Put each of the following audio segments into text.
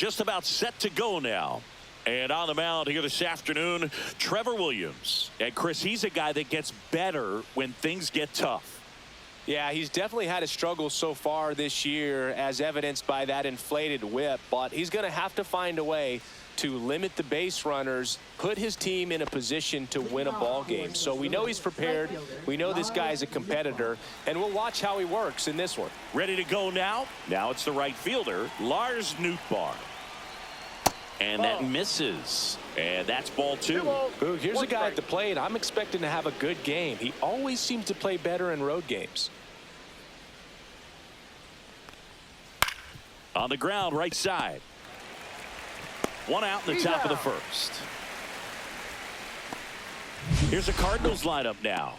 just about set to go now. And on the mound here this afternoon, Trevor Williams. And Chris, he's a guy that gets better when things get tough. Yeah, he's definitely had a struggle so far this year, as evidenced by that inflated whip. But he's going to have to find a way to limit the base runners, put his team in a position to win a ball game. So we know he's prepared. We know this guy's a competitor, and we'll watch how he works in this one. Ready to go now. Now it's the right fielder, Lars Nootbaar. And that misses. And that's ball two. Ooh, here's a guy at the plate. I'm expecting to have a good game. He always seems to play better in road games. On the ground, right side. One out in the top of the first. Here's a Cardinals lineup now.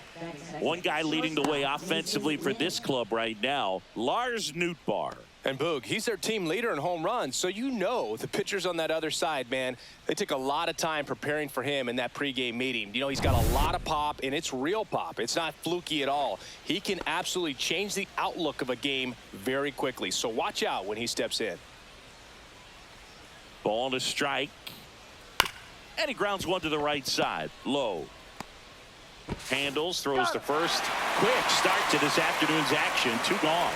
One guy leading the way offensively for this club right now, Lars Nootbaar. And Boog, he's their team leader in home runs, so you know the pitchers on that other side, man, they took a lot of time preparing for him in that pregame meeting. You know, he's got a lot of pop, and it's real pop. It's not fluky at all. He can absolutely change the outlook of a game very quickly, so watch out when he steps in. Ball to strike. And he grounds one to the right side. Low. Handles, throws to first. Quick start to this afternoon's action. Two gone.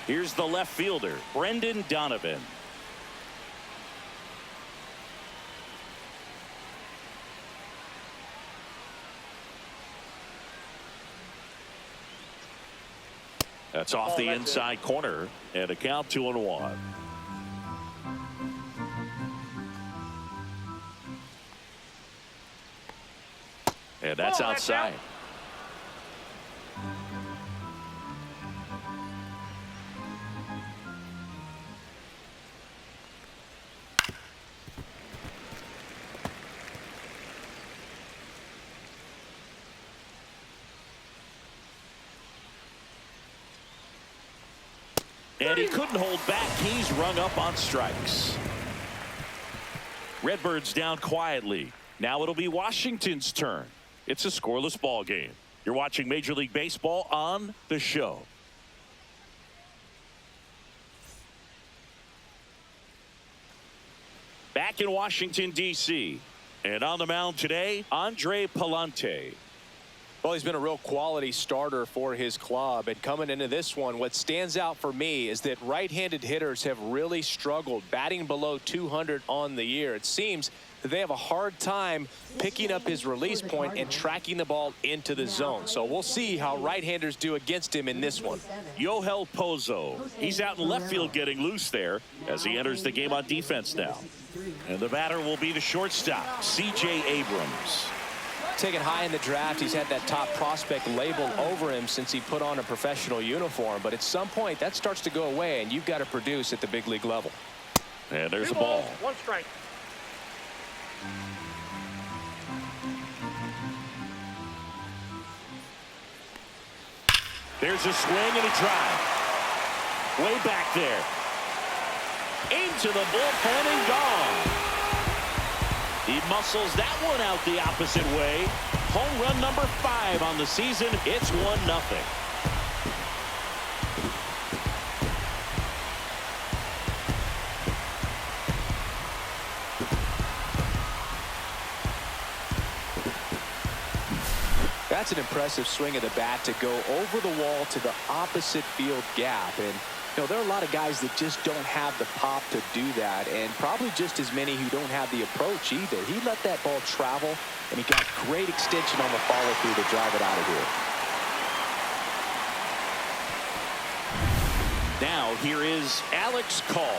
Here's the left fielder, Brendan Donovan. That's off the inside corner, and a count 2-1. And that's outside. And he couldn't hold back. He's rung up on strikes. Redbirds down quietly. Now it'll be Washington's turn. It's a scoreless ball game. You're watching Major League Baseball on the show. Back in Washington, D.C. And on the mound today, Andre Palante. Well, he's been a real quality starter for his club, and coming into this one, what stands out for me is that right-handed hitters have really struggled, batting below 200 on the year. It seems that they have a hard time picking up his release point and tracking the ball into the zone. So we'll see how right-handers do against him in this one. Yoel Pozo. He's out in left field getting loose there as he enters the game on defense now. And the batter will be the shortstop, C.J. Abrams. Taken high in the draft, he's had that top prospect labeled over him since he put on a professional uniform. But at some point, that starts to go away, and you've got to produce at the big league level. And there's a ball. One strike. There's a swing and a drive. Way back there. Into the bullpen and gone. He muscles that one out the opposite way. Home run number 5 on the season. It's 1-0. That's an impressive swing of the bat to go over the wall to the opposite field gap. And you know, there are a lot of guys that just don't have the pop to do that, and probably just as many who don't have the approach either. He let that ball travel, and he got great extension on the follow-through to drive it out of here. Now here is Alex Call.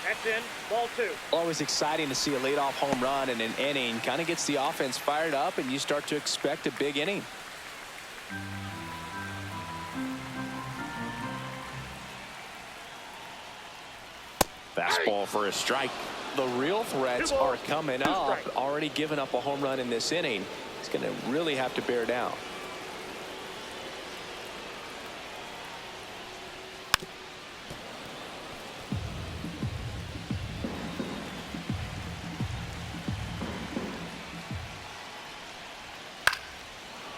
That's in. Ball 2. Always exciting to see a leadoff home run in an inning. Kind of gets the offense fired up, and you start to expect a big inning. Fastball for a strike. The real threats are coming up. Already given up a home run in this inning. He's going to really have to bear down.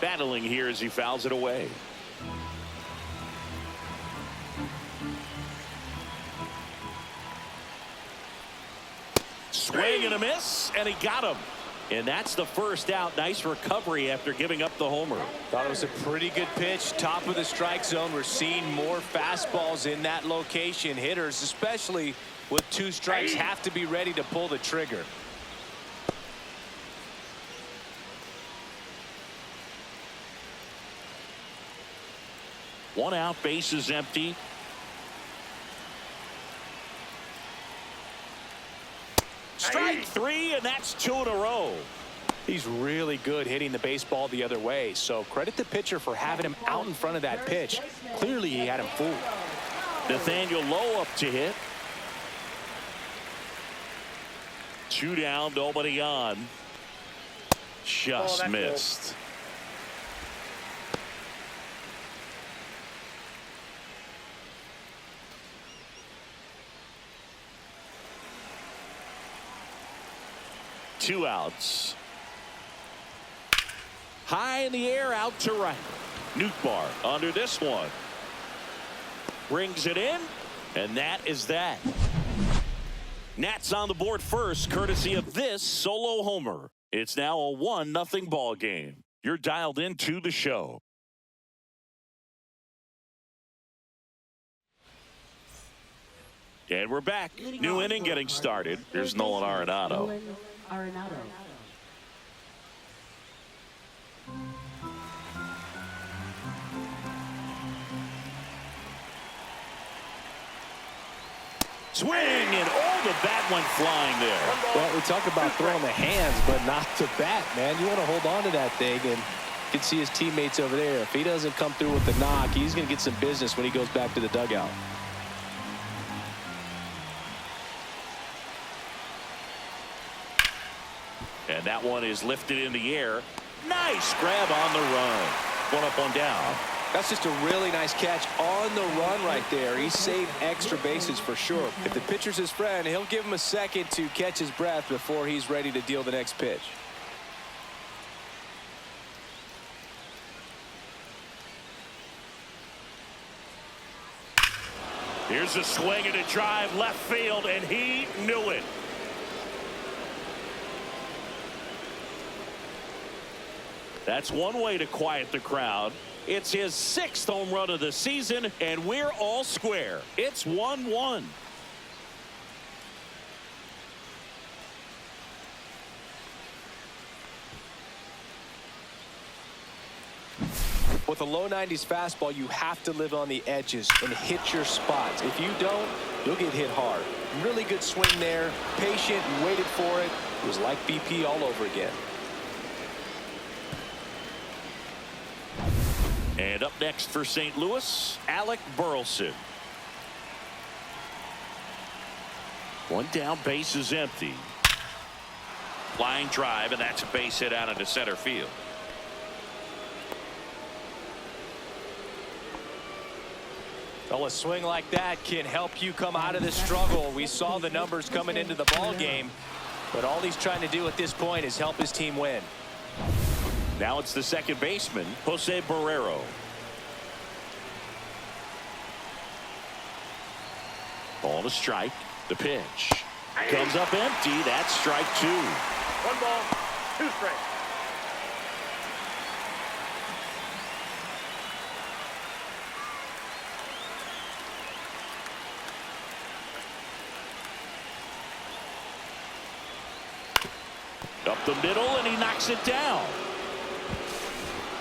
Battling here as he fouls it away. Swing and a miss, and he got him. And that's the first out. Nice recovery after giving up the homer. Thought it was a pretty good pitch. Top of the strike zone. We're seeing more fastballs in that location. Hitters, especially with 2 strikes, have to be ready to pull the trigger. One out, base is empty. Strike 3, and that's 2 in a row. He's really good hitting the baseball the other way, so credit the pitcher for having him out in front of that pitch. Clearly he had him fooled. Nathaniel Lowe up to hit. 2 down, nobody on. Just missed. Two outs. High in the air, out to right. Nootbaar under this one. Brings it in, and that is that. Nats on the board first, courtesy of this solo homer. It's now a 1-0 ball game. You're dialed into the show. And we're back. New inning getting started. Here's Nolan Arenado. Swing, and the bat went flying there. Well, we talk about throwing the hands, but not the bat, man. You want to hold on to that thing, and you can see his teammates over there. If he doesn't come through with the knock, he's going to get some business when he goes back to the dugout. And that one is lifted in the air. Nice grab on the run. One up, one down. That's just a really nice catch on the run right there. He saved extra bases for sure. If the pitcher's his friend, he'll give him a second to catch his breath before he's ready to deal the next pitch. Here's a swing and a drive left field, and he knew it. That's one way to quiet the crowd. It's his 6th home run of the season, and we're all square. It's 1-1. With a low 90s fastball, you have to live on the edges and hit your spots. If you don't, you'll get hit hard. Really good swing there. Patient and waited for it. It was like BP all over again. And up next for St. Louis, Alec Burleson. One down, base is empty. Line drive, and that's a base hit out into center field. Well, a swing like that can help you come out of the struggle. We saw the numbers coming into the ball game, but all he's trying to do at this point is help his team win. Now it's the second baseman, Jose Barrero. Ball to strike. The pitch comes up empty. That's strike 2. 1 ball, 2 strikes. Up the middle, and he knocks it down.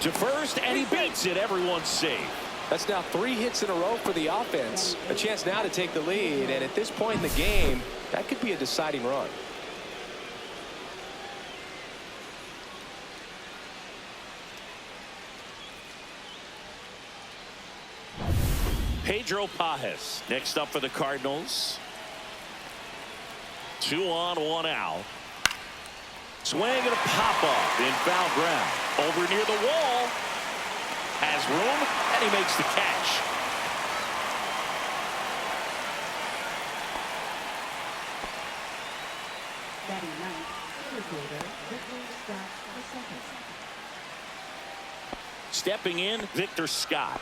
To first, and he beats it. Everyone's safe. That's now 3 hits in a row for the offense. A chance now to take the lead, and at this point in the game, that could be a deciding run. Pedro Pajes next up for the Cardinals. 2 on, 1 out. Swing and a pop-up in foul ground. Over near the wall. Has room, and he makes the catch. Stepping in, Victor Scott.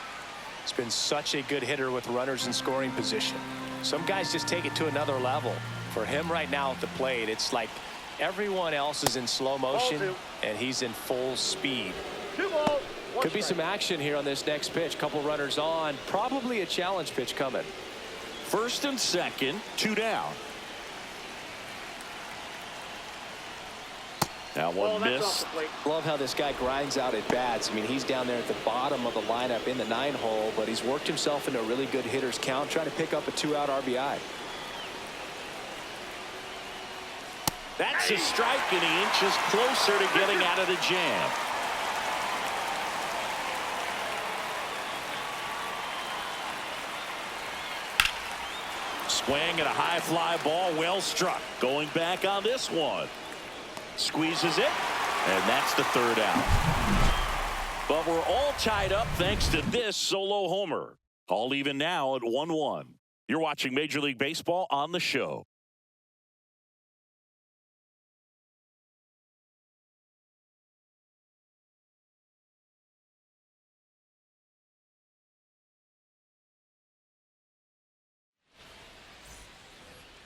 He's been such a good hitter with runners in scoring position. Some guys just take it to another level. For him right now at the plate, it's like everyone else is in slow motion and he's in full speed. Could be some action here on this next pitch. Couple runners on. Probably a challenge pitch coming. First and second, 2 down. That one missed. Love how this guy grinds out at bats. I mean, he's down there at the bottom of the lineup in the 9-hole, but he's worked himself into a really good hitter's count, trying to pick up a 2-out RBI. That's a strike, and he inches closer to getting out of the jam. Swing and a high fly ball, well struck. Going back on this one. Squeezes it, and that's the 3rd out. But we're all tied up thanks to this solo homer. All even now at 1-1. You're watching Major League Baseball on the show.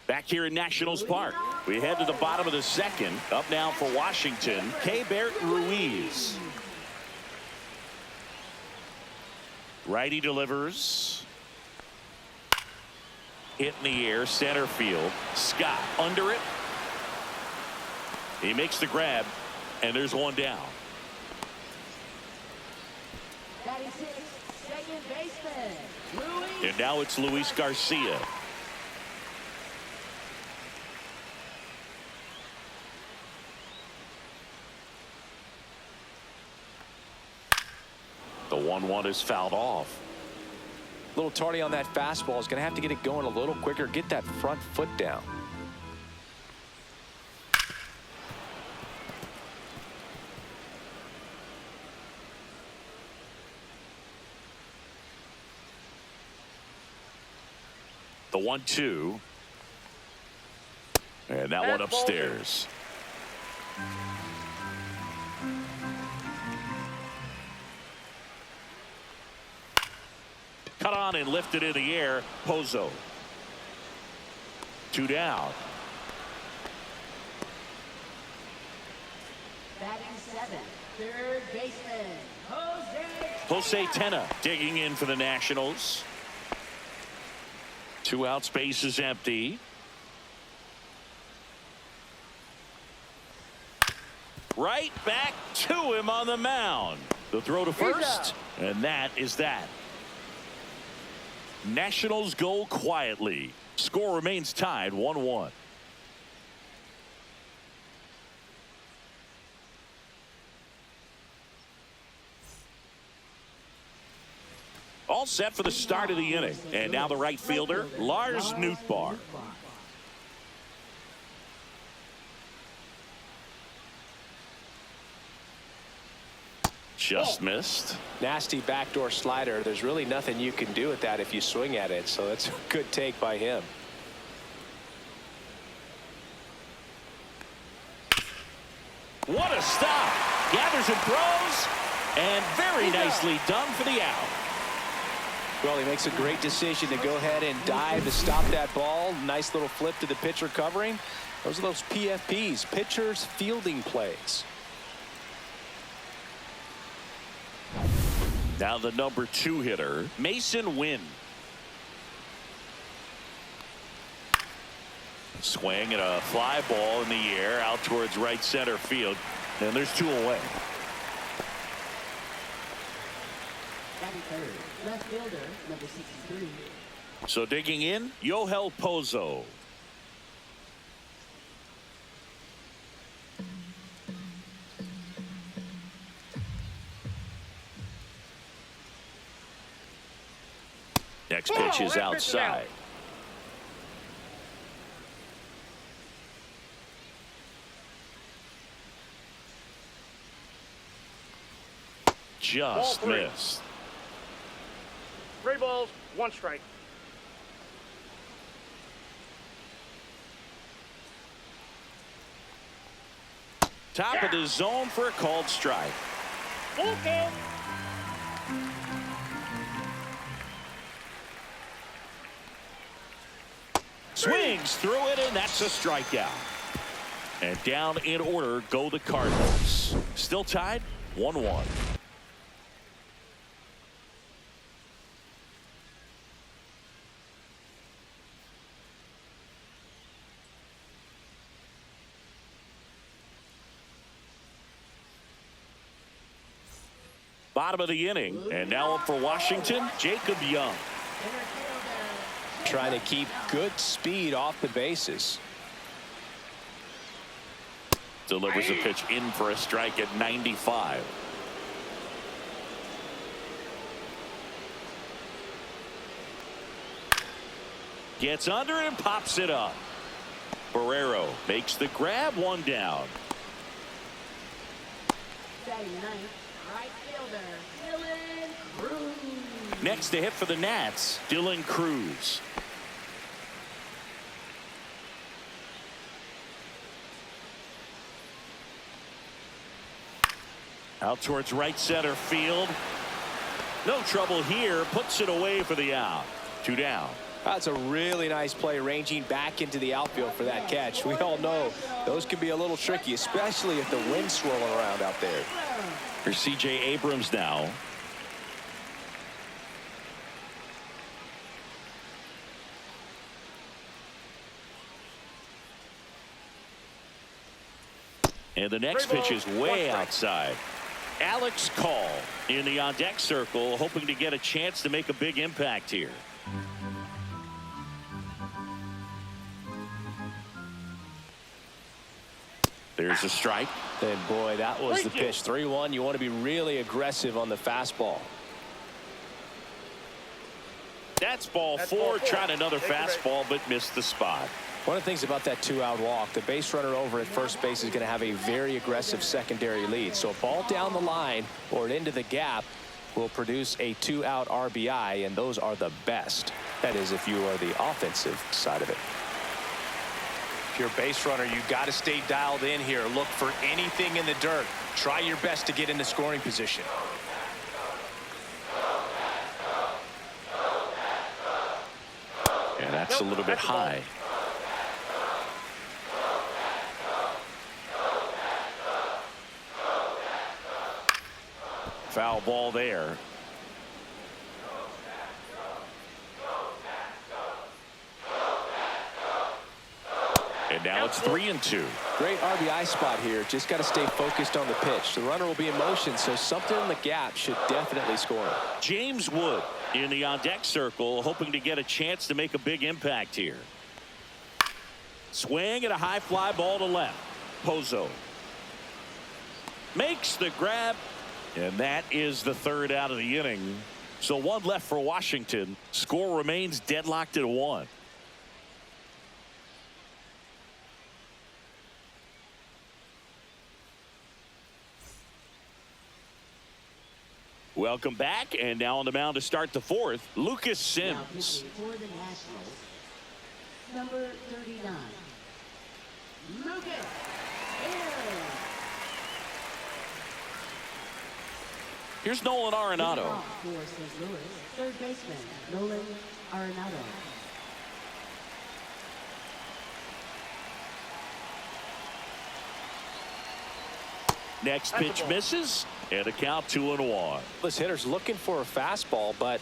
Back here in Nationals Park, we head to the bottom of the 2nd. Up now for Washington, Keibert Ruiz. Righty delivers. Hit in the air, center field. Scott under it. He makes the grab, and there's one down. Second baseman, Luis. And now it's Luis Garcia. The 1-1 is fouled off. A little tardy on that fastball. Is going to have to get it going a little quicker. Get that front foot down. The 1-2. And that one upstairs. Cut on and lifted in the air. Pozo. 2 down. Batting 7th, third baseman, Jose Tena digging in for the Nationals. 2 outs, base is empty. Right back to him on the mound. The throw to first, and that is that. Nationals go quietly. Score remains tied 1-1. All set for the start of the inning. And now the right fielder, Lars Nootbaar. Just missed. Nasty backdoor slider. There's really nothing you can do with that if you swing at it. So that's a good take by him. What a stop. Gathers and throws. And very nicely done for the out. Well, he makes a great decision to go ahead and dive to stop that ball. Nice little flip to the pitcher covering. Those are those PFPs, pitchers fielding plays. Now the number 2 hitter, Mason Wynn. Swing and a fly ball in the air out towards right center field. And there's 2 away. batting 3rd, left fielder, number 63. So digging in, Yohel Pozo. Next pitch is outside. Just missed. 3 balls, 1 strike. Top of the zone for a called strike. Full count. Swings through it, and that's a strikeout. And down in order go the Cardinals. Still tied 1-1. Bottom of the inning, and now up for Washington, Jacob Young. Trying to keep good speed off the bases. Delivers a pitch in for a strike at 95. Gets under it and pops it up. Barrero makes the grab, one down. Batting ninth, right fielder, Dylan Cruz. Next to hit for the Nats, Dylan Cruz. Out towards right center field. No trouble here. Puts it away for the out. 2 down. That's a really nice play, ranging back into the outfield for that catch. We all know those can be a little tricky, especially if the wind's swirling around out there. Here's C.J. Abrams now. And the next pitch is way outside. Alex Call in the on-deck circle, hoping to get a chance to make a big impact here. There's a strike. And boy, that was the pitch. 3-1. You want to be really aggressive on the fastball. That's ball four. Tried another fastball, but missed the spot. One of the things about that 2-out walk, the base runner over at first base is going to have a very aggressive secondary lead. So a ball down the line or into the gap will produce a 2-out RBI, and those are the best. That is, if you are the offensive side of it. If you're a base runner, you've got to stay dialed in here. Look for anything in the dirt. Try your best to get into scoring position. And that's a little bit high. Foul ball there. And now it's 3-2. Great RBI spot here. Just got to stay focused on the pitch. The runner will be in motion, so something in the gap should definitely score. James Wood in the on-deck circle, hoping to get a chance to make a big impact here. Swing and a high fly ball to left. Pozo makes the grab. And that is the 3rd out of the inning. So 1 left for Washington. Score remains deadlocked at 1. Welcome back, and now on the mound to start the 4th, Lucas Sims. For the Nationals, number 39, Lucas Sims. Here's Nolan Arenado. For St. Louis, third baseman, Nolan Arenado. Next pitch misses, and a count 2-1. This hitter's looking for a fastball, but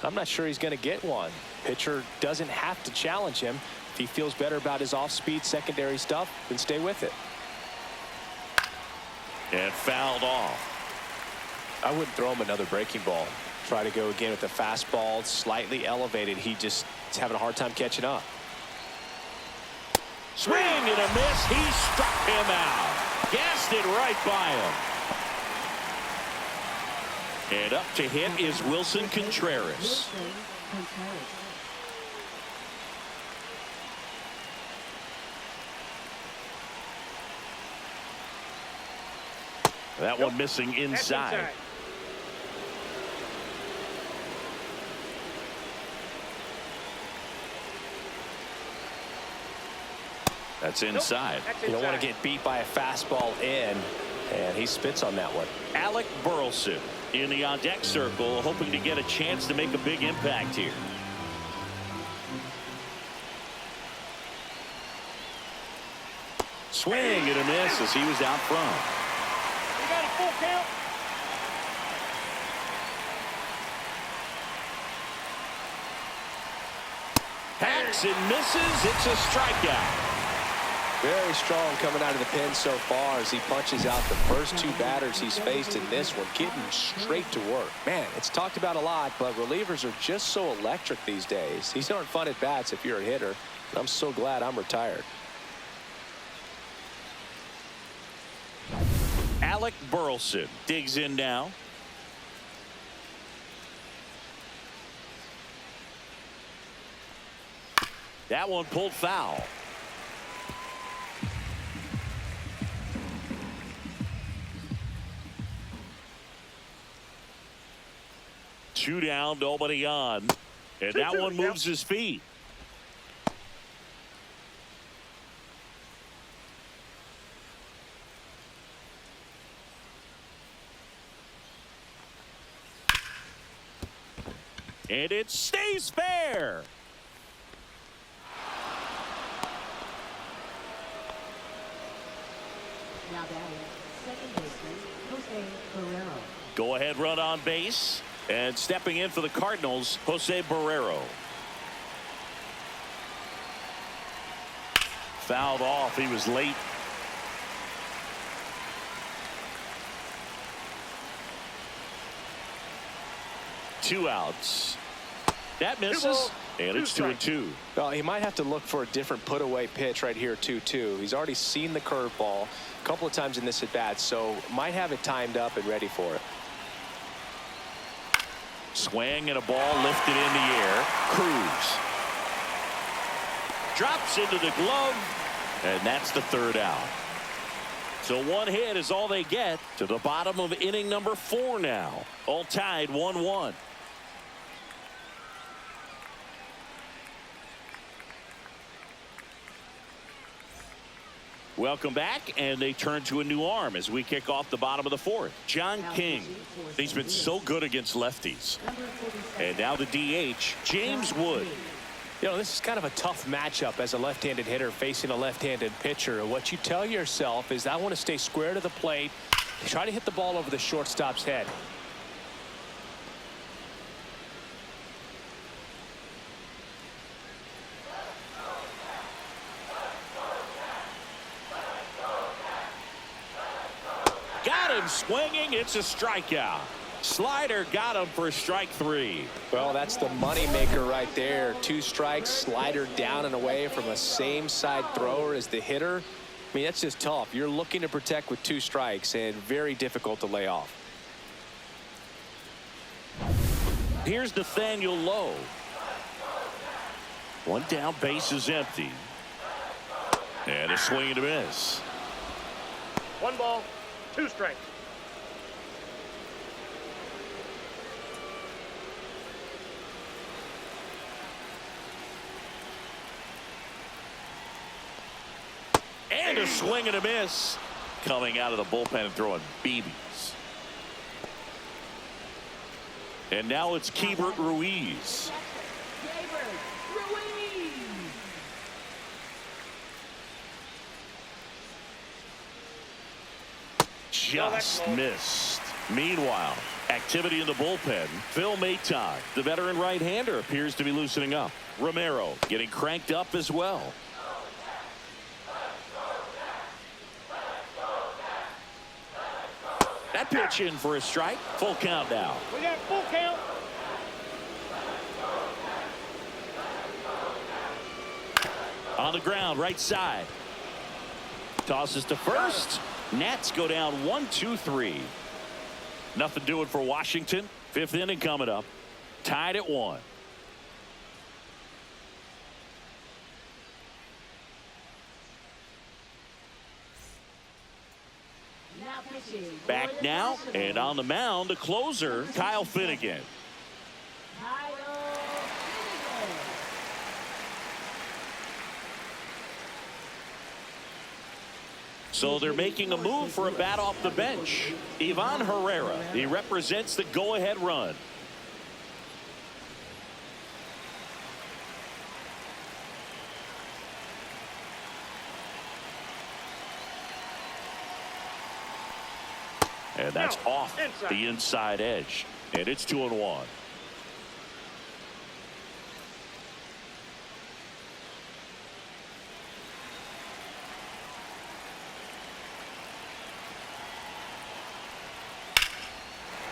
I'm not sure he's going to get one. Pitcher doesn't have to challenge him. If he feels better about his off-speed secondary stuff, then stay with it. And fouled off. I wouldn't throw him another breaking ball. Try to go again with the fastball, slightly elevated. He just is having a hard time catching up. Swing and a miss. He struck him out. Gassed it right by him. And up to hit is Wilson Contreras. Wilson Contreras. That one missing inside. That's inside. You don't want to get beat by a fastball in, and he spits on that one. Alec Burleson in the on-deck circle, hoping to get a chance to make a big impact here. Swing and a miss as he was out front. We got a full count. Hacks and misses. It's a strikeout. Very strong coming out of the pen so far as he punches out the first two batters he's faced in this one, getting straight to work. Man, it's talked about a lot, but relievers are just so electric these days. These aren't fun at bats if you're a hitter. I'm so glad I'm retired. Alec Burleson digs in now. That one pulled foul. Two down, nobody on. And that one moves his feet. And it stays fair. Now batting, second baseman, Jose Barrero. Go ahead run on base. And stepping in for the Cardinals, Jose Barrero. Fouled off. He was late. Two outs. That misses. And it's 2-2. Well, he might have to look for a different put away pitch right here 2-2. He's already seen the curveball a couple of times in this at bat, so might have it timed up and ready for it. Swing and a ball lifted in the air. Cruz drops into the glove, and that's the third out. So one hit is all they get to the bottom of inning number 4 now. All tied 1-1. Welcome back, and they turn to a new arm as we kick off the bottom of the 4th. John King. He's been so good against lefties. And now the DH, James Wood. You know, this is kind of a tough matchup as a left-handed hitter facing a left-handed pitcher. What you tell yourself is, I want to stay square to the plate, try to hit the ball over the shortstop's head. Swinging, it's a strikeout. Slider got him for strike 3. Well, that's the money maker right there. 2 strikes, slider down and away from a same side thrower as the hitter. I mean, that's just tough. You're looking to protect with 2 strikes and very difficult to lay off. Here's Nathaniel Lowe. One down, base is empty. And a swing and a miss. 1 ball, 2 strikes. And a swing and a miss. Coming out of the bullpen and throwing BBs. And now it's Keibert Ruiz. Just missed. Meanwhile, activity in the bullpen. Phil Maytag, the veteran right-hander, appears to be loosening up. Romero getting cranked up as well. That pitch in for a strike. Full count now. We got full count. On the ground, right side. Tosses to first. Nats go down 1-2-3. Nothing doing for Washington. 5th inning coming up. Tied at 1. Back now, and on the mound, the closer, Kyle Finnegan. So they're making a move for a bat off the bench. Ivan Herrera, he represents the go-ahead run. And that's No, off inside. the inside edge. And it's 2-1.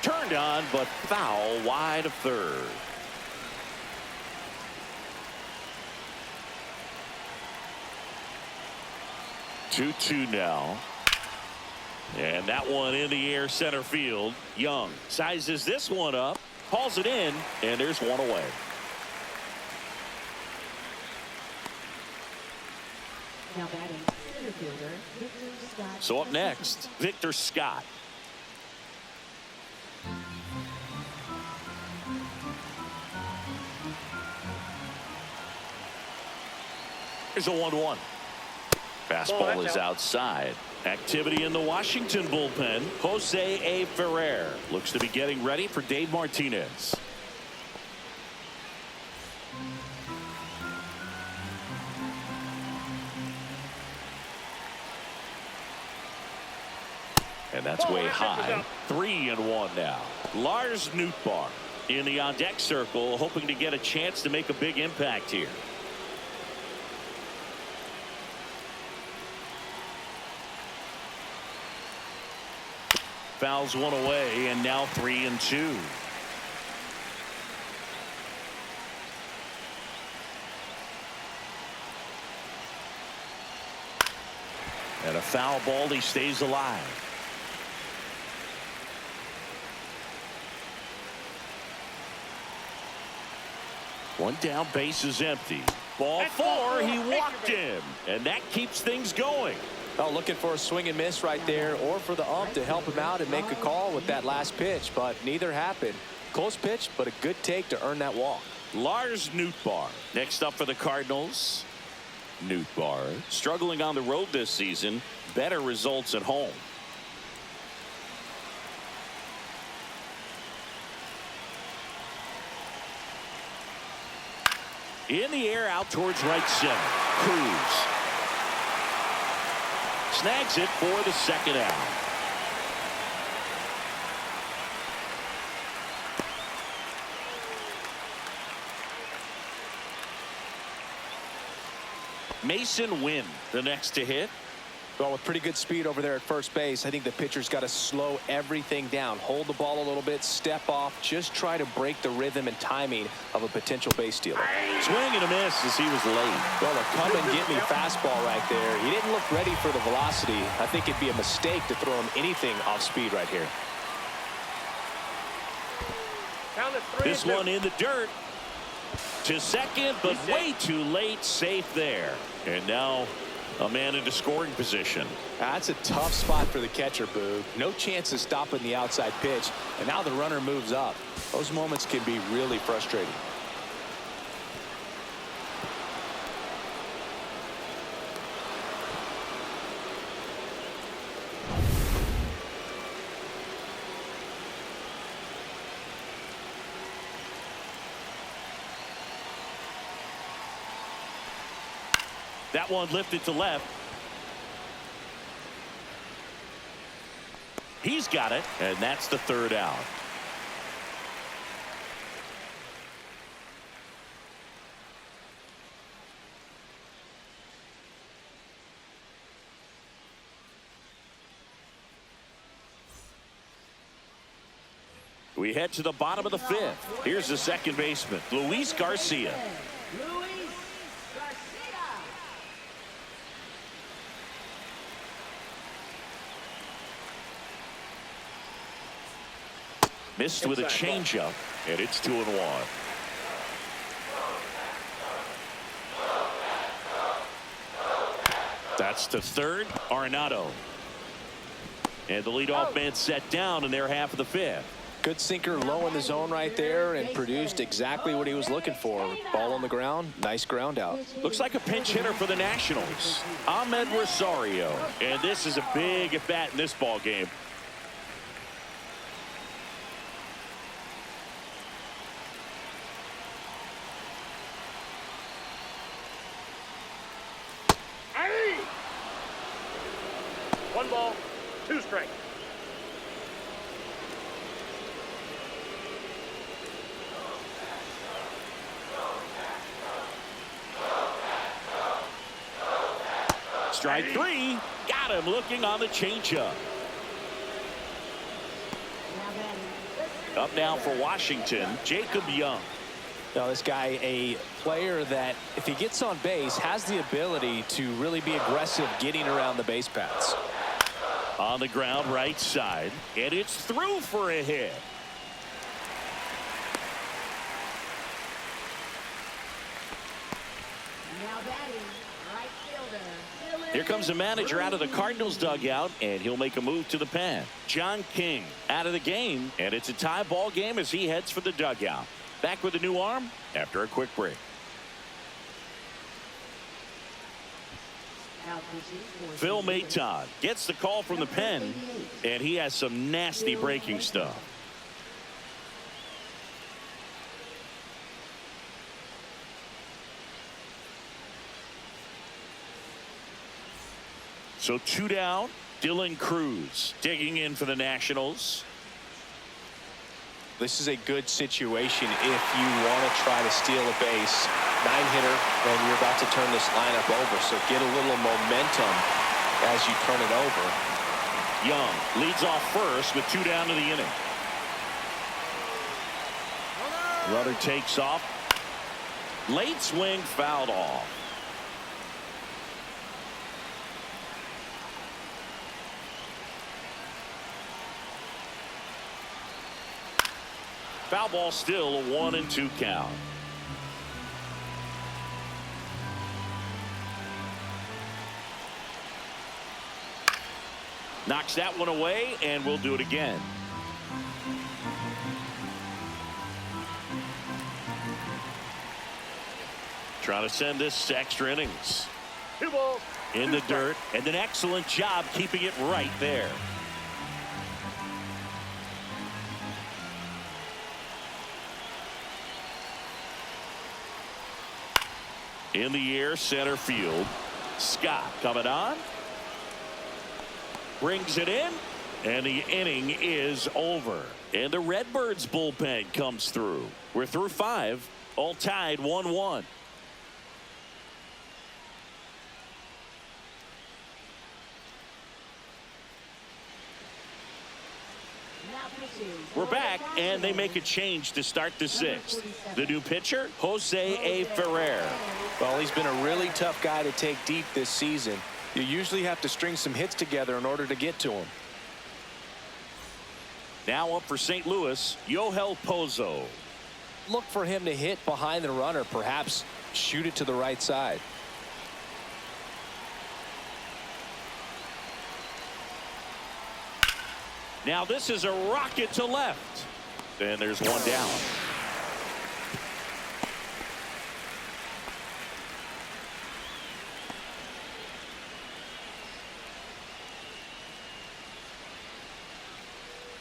Turned on, but foul wide of third. Two now. And that one in the air center field. Young sizes this one up, hauls it in, and there's one away. Now batting, center fielder, Victor Scott. So up next, Victor Scott. Here's a 1-1. Fastball is outside. Activity in the Washington bullpen. Jose A. Ferrer looks to be getting ready for Dave Martinez. And that's way high. 3-1 now. Lars Nootbaar in the on-deck circle, hoping to get a chance to make a big impact here. Fouls one away, and now 3-2. And a foul ball, he stays alive. One down, base is empty. Ball four, he walked him, and that keeps things going. Oh, looking for a swing and miss right there, or for the ump to help him out and make a call with that last pitch, but neither happened. Close pitch, but a good take to earn that walk. Lars Nootbaar next up for the Cardinals. Nootbaar struggling on the road this season, better results at home. In the air out towards right center. Cruz snags it for the second out. Mason Wynn the next to hit. Well, with pretty good speed over there at first base, I think the pitcher's got to slow everything down, hold the ball a little bit, step off, just try to break the rhythm and timing of a potential base stealer. Swing and a miss as he was late. Well, a come and get me fastball right there. He didn't look ready for the velocity. I think it'd be a mistake to throw him anything off speed right here. Count it 3-2. This one in the dirt to second, but way too late. Safe there. And now a man into scoring position. That's a tough spot for the catcher, Boog. No chance of stopping the outside pitch, and now the runner moves up. Those moments can be really frustrating. That one lifted to left. He's got it, and that's the third out. We head to the bottom of the fifth. Here's the second baseman, Luis Garcia. Missed with a changeup, and it's 2-1. That's to third, Arenado. And the leadoff man set down in their half of the fifth. Good sinker low in the zone right there and produced exactly what he was looking for. Ball on the ground, nice ground out. Looks like a pinch hitter for the Nationals, Ahmed Rosario. And this is a big at bat in this ball game. One ball, two strikes. strike three. Got him looking on the changeup. Up now for Washington, Jacob Young. Now this guy, a player that if he gets on base has the ability to really be aggressive getting around the base paths. On the ground right side, and it's through for a hit. Here comes the manager out of the Cardinals dugout, and he'll make a move to the pen. John King out of the game, and it's a tie ball game as he heads for the dugout. Back with a new arm after a quick break. Phil Maton gets the call from the pen, and he has some nasty breaking stuff. So 2 down. Dylan Cruz digging in for the Nationals. This is a good situation if you want to try to steal a base. 9-hitter, and you're about to turn this lineup over. So get a little momentum as you turn it over. Young leads off first with 2 down to the inning. Runner takes off. Late swing fouled off. Foul ball, still a 1-2 count. Knocks that one away, and we'll do it again. Trying to send this to extra innings. In the dirt, and an excellent job keeping it right there. In the air, center field. Scott coming on. Brings it in, and the inning is over. And the Redbirds bullpen comes through. We're through 5, all tied 1-1. We're back, and they make a change to start the 6th. The new pitcher, Jose A. Ferrer. Well, he's been a really tough guy to take deep this season. You usually have to string some hits together in order to get to him. Now up for St. Louis, Yohel Pozo. Look for him to hit behind the runner, perhaps shoot it to the right side. Now this is a rocket to left. And there's one down.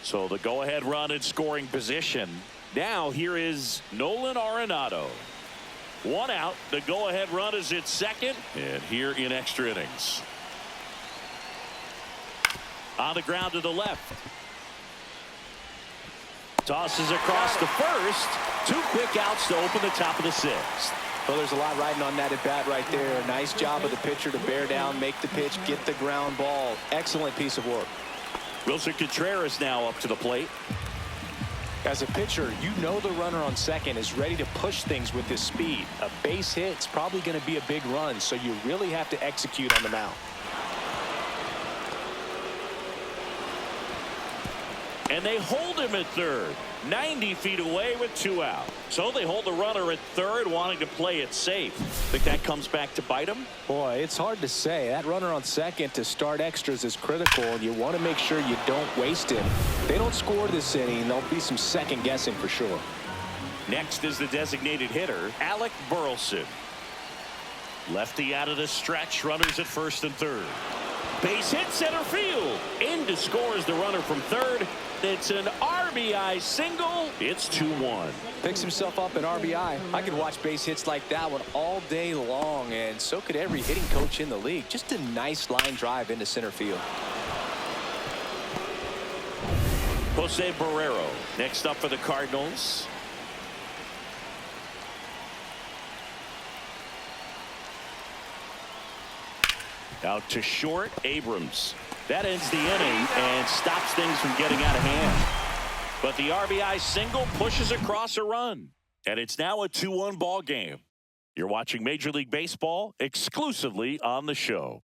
So the go-ahead run in scoring position. Now here is Nolan Arenado. 1 out. The go-ahead run is at second. And here in extra innings. On the ground to the left. Tosses across to first. 2 quick outs to open the top of the 6th. Well, there's a lot riding on that at bat right there. Nice job of the pitcher to bear down, make the pitch, get the ground ball. Excellent piece of work. Wilson Contreras now up to the plate. As a pitcher, you know the runner on second is ready to push things with his speed. A base hit's probably going to be a big run, so you really have to execute on the mound. And they hold him at third. 90 feet away with 2 out. So they hold the runner at third, wanting to play it safe. Think that comes back to bite him? Boy, it's hard to say. That runner on second to start extras is critical, and you want to make sure you don't waste him. If they don't score this inning, there'll be some second guessing for sure. Next is the designated hitter, Alec Burleson. Lefty out of the stretch, runners at first and third. Base hit center field. In to score is the runner from third. It's an RBI single. It's 2-1. Picks himself up an RBI. I could watch base hits like that one all day long, and so could every hitting coach in the league. Just a nice line drive into center field. Jose Barrero next up for the Cardinals. Out to short, Abrams. That ends the inning and stops things from getting out of hand. But the RBI single pushes across a run. And it's now a 2-1 ball game. You're watching Major League Baseball exclusively on the show.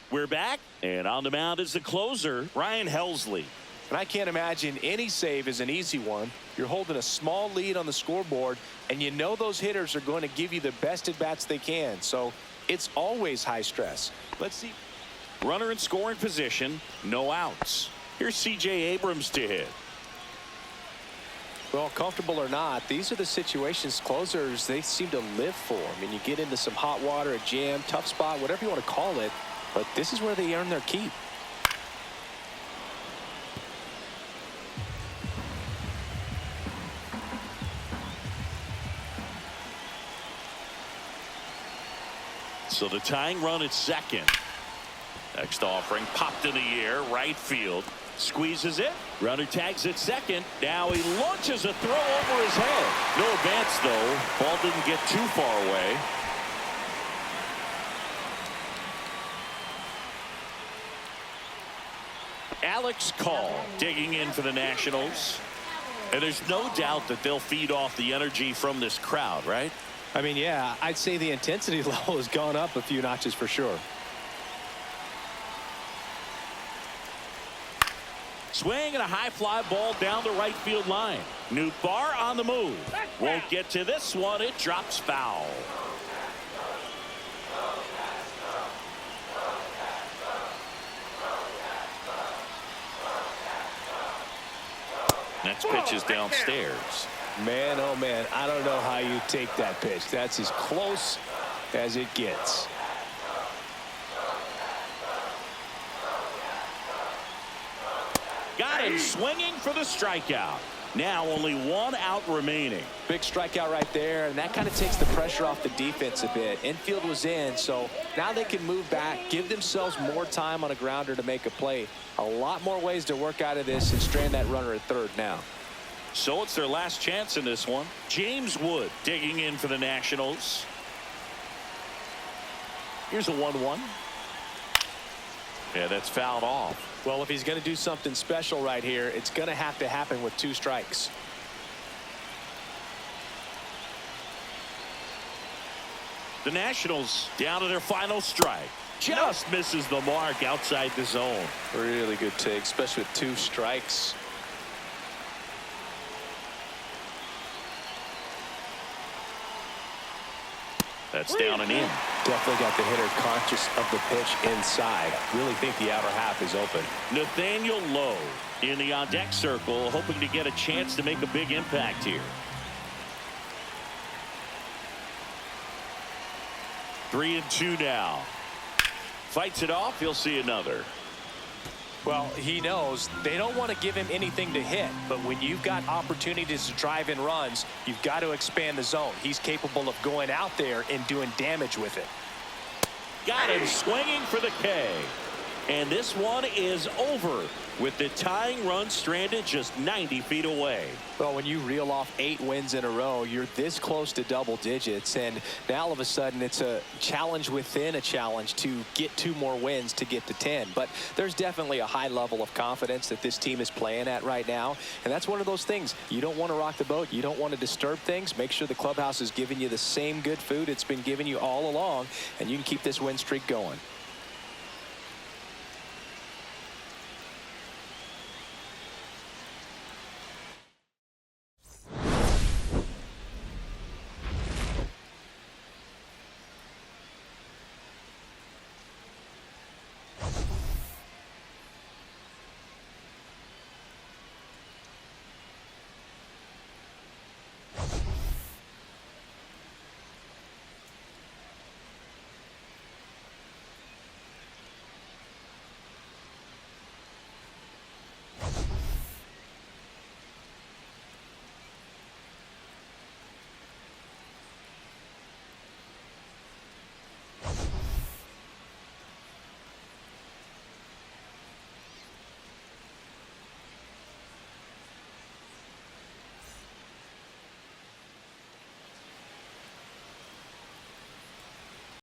We're back, and on the mound is the closer, Ryan Helsley. And I can't imagine any save is an easy one. You're holding a small lead on the scoreboard, and you know those hitters are going to give you the best at-bats they can. So it's always high stress. Let's see. Runner in scoring position, no outs. Here's C.J. Abrams to hit. Well, comfortable or not, these are the situations closers they seem to live for. I mean, you get into some hot water, a jam, tough spot, whatever you want to call it, but this is where they earn their keep. So the tying run at second. Next offering popped in the air, right field. Squeezes it. Runner tags at second. Now he launches a throw over his head. No advance, though. Ball didn't get too far away. Alex Call digging in for the Nationals. And there's no doubt that they'll feed off the energy from this crowd, right? I mean, yeah, I'd say the intensity level has gone up a few notches for sure. Swing and a high fly ball down the right field line. Nootbaar on the move. Won't get to this one. It drops foul. Next pitch is downstairs. Man, oh man, I don't know how you take that pitch. That's as close as it gets. Got him swinging for the strikeout. Now only one out remaining. Big strikeout right there, and that kind of takes the pressure off the defense a bit. Infield was in, so now they can move back, give themselves more time on a grounder to make a play. A lot more ways to work out of this and strand that runner at third now. So it's their last chance in this one. James Wood digging in for the Nationals. Here's a 1-1. Yeah, that's fouled off. Well, if he's going to do something special right here, it's going to have to happen with 2 strikes. The Nationals down to their final strike. Just misses the mark outside the zone. Really good take, especially with 2 strikes. That's down and in. Definitely got the hitter conscious of the pitch inside. Really think the outer half is open. Nathaniel Lowe in the on-deck circle, hoping to get a chance to make a big impact here. 3-2 now. Fights it off. He'll see another. Well, he knows they don't want to give him anything to hit, but when you've got opportunities to drive in runs, you've got to expand the zone. He's capable of going out there and doing damage with it. Got him swinging for the K. And this one is over with the tying run stranded just 90 feet away. Well, when you reel off 8 wins in a row, you're this close to double digits, and now all of a sudden it's a challenge within a challenge to get 2 more wins to get to 10. But there's definitely a high level of confidence that this team is playing at right now, and that's one of those things. You don't want to rock the boat. You don't want to disturb things. Make sure the clubhouse is giving you the same good food it's been giving you all along, and you can keep this win streak going.